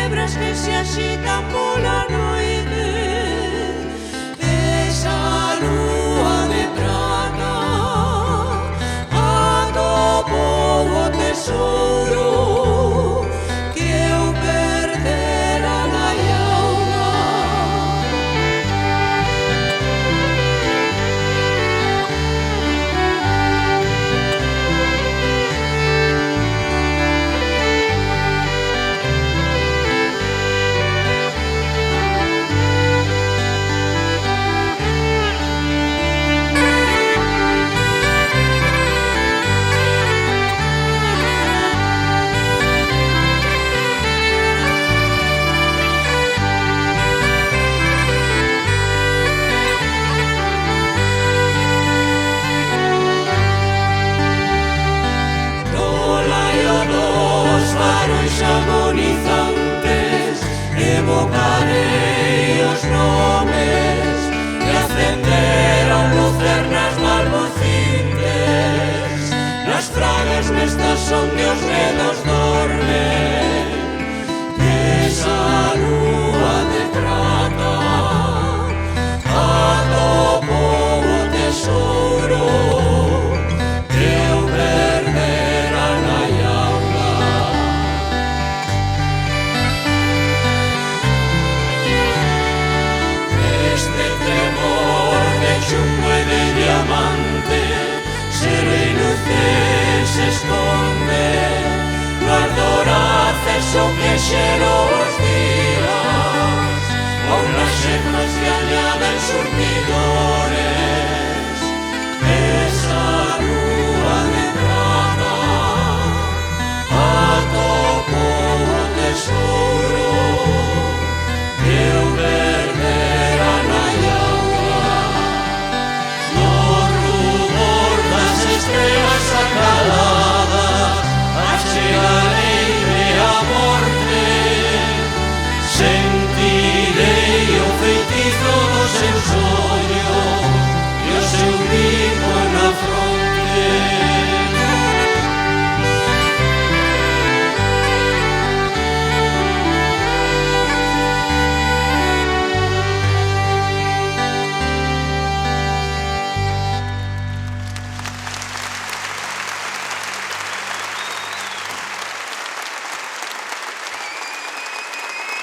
culebras que se axitan pola noite, esa lúa de prata atopou o tesouro que eu perdera na auga. Agonizantes, evocarei os nomes que acenderon lucernas balbucintes nas fragas nestas onde os nenos dormen. Esa lúa de prata atopou o tesouro que eu perdera na auga. Chumbo e de diamante, sereno se esconde, guardorá acceso que xero os días, a unha xefa se añada en surtido.